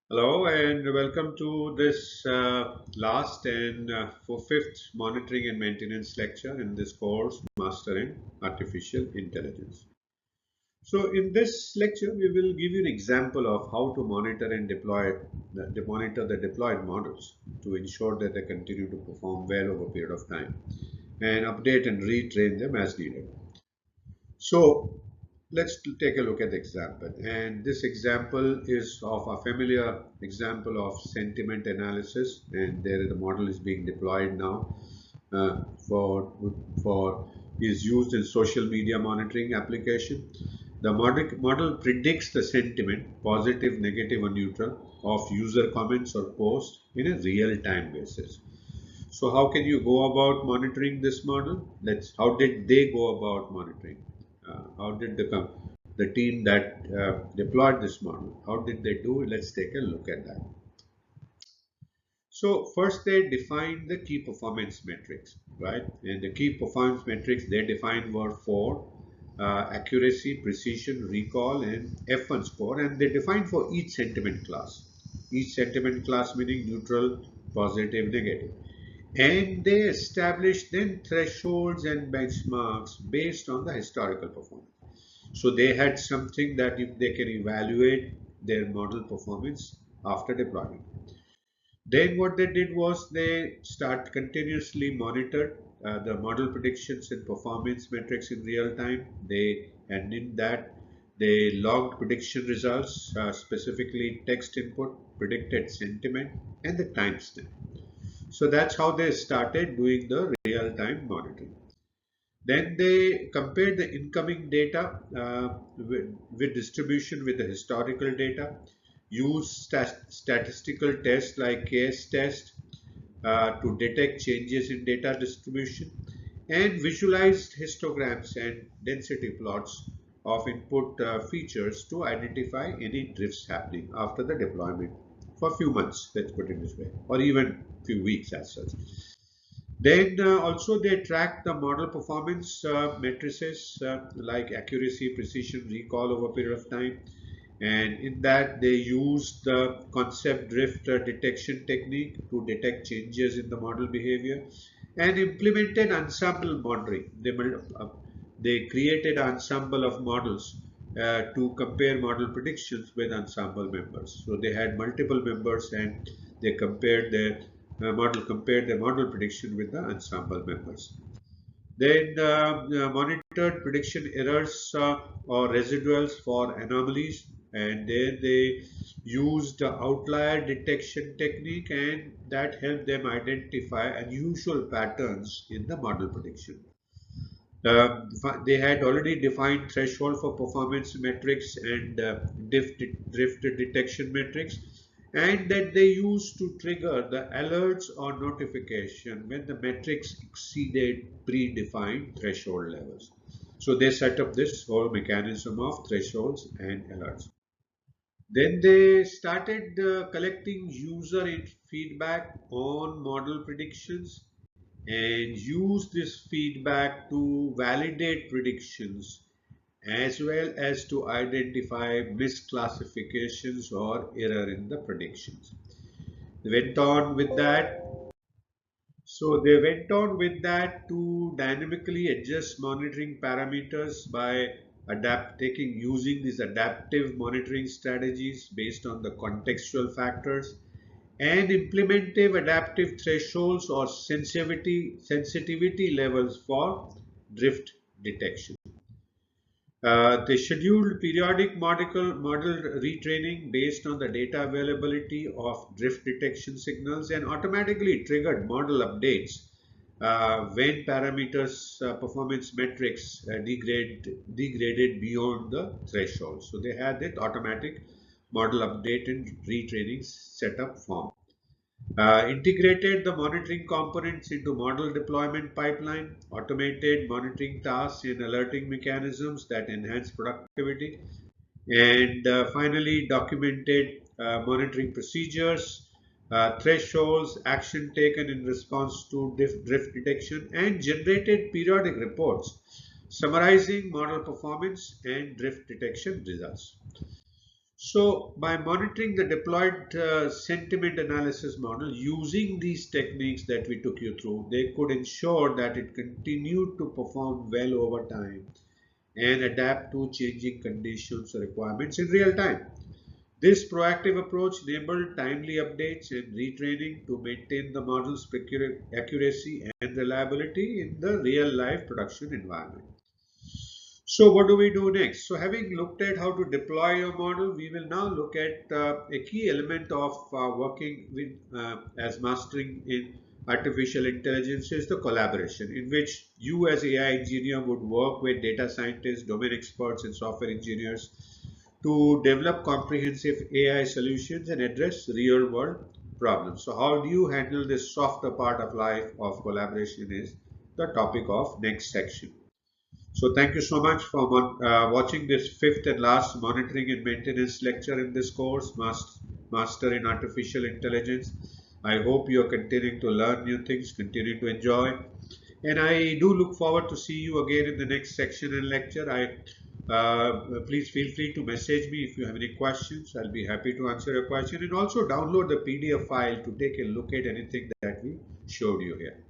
Hello and welcome to this last and for fifth monitoring and maintenance lecture in this course, Mastering Artificial Intelligence. So in this lecture, we will give you an example of how to monitor and monitor the deployed models to ensure that they continue to perform well over a period of time and update and retrain them as needed. So let's take a look at the example. And this example is of a familiar example of sentiment analysis. And there the model is being deployed now uh, for, for is used in social media monitoring application. The model predicts the sentiment, positive, negative, or neutral, of user comments or posts in a real-time basis. So how can you go about monitoring this model? How did they go about monitoring? How did the team that deployed this model, how did they do? Let's take a look at that. So first they defined the key performance metrics, right? And the key performance metrics they defined were four: accuracy, precision, recall, and F1 score. And they defined for each sentiment class. Each sentiment class meaning neutral, positive, negative. And they established then thresholds and benchmarks based on the historical performance. So they had something that if they can evaluate their model performance after deployment. Then what they did was they start continuously monitored the model predictions and performance metrics in real time. And in that they logged prediction results, specifically text input, predicted sentiment, and the timestamp. So that's how they started doing the real-time monitoring. Then they compared the incoming data with distribution with the historical data, use statistical tests like case test to detect changes in data distribution, and visualized histograms and density plots of input features to identify any drifts happening after the deployment for a few months, let's put it this way, or even few weeks as such. Then also they track the model performance matrices like accuracy, precision, recall over a period of time. And in that they use the concept drift detection technique to detect changes in the model behavior and implemented ensemble modeling. They created an ensemble of models to compare model predictions with ensemble members. So they had multiple members and they compared their model prediction with the ensemble members. Then monitored prediction errors or residuals for anomalies, and then they used the outlier detection technique, and that helped them identify unusual patterns in the model prediction. They had already defined threshold for performance metrics and drift detection metrics, and that they used to trigger the alerts or notification when the metrics exceeded predefined threshold levels. So they set up this whole mechanism of thresholds and alerts. Then they started collecting user feedback on model predictions and use this feedback to validate predictions as well as to identify misclassifications or error in the predictions. They went on with that. So they went on with that to dynamically adjust monitoring parameters by using these adaptive monitoring strategies based on the contextual factors and implementive adaptive thresholds or sensitivity levels for drift detection. They scheduled periodic model retraining based on the data availability of drift detection signals and automatically triggered model updates when parameters performance metrics degraded beyond the threshold. So they had that automatic model update and retraining setup form. Integrated the monitoring components into model deployment pipeline, automated monitoring tasks and alerting mechanisms that enhance productivity, and finally documented monitoring procedures, thresholds, action taken in response to drift detection, and generated periodic reports summarizing model performance and drift detection results. So, by monitoring the deployed sentiment analysis model using these techniques that we took you through, they could ensure that it continued to perform well over time and adapt to changing conditions or requirements in real time. This proactive approach enabled timely updates and retraining to maintain the model's accuracy and reliability in the real life production environment. So what do we do next? So having looked at how to deploy your model, we will now look at a key element of working with as mastering in artificial intelligence is the collaboration in which you as AI engineer would work with data scientists, domain experts and software engineers to develop comprehensive AI solutions and address real world problems. So how do you handle this softer part of life of collaboration is the topic of next section. So thank you so much for watching this fifth and last monitoring and maintenance lecture in this course, Master in Artificial Intelligence. I hope you are continuing to learn new things, continue to enjoy. And I do look forward to see you again in the next section and lecture. Please feel free to message me if you have any questions. I'll be happy to answer your question and also download the PDF file to take a look at anything that we showed you here.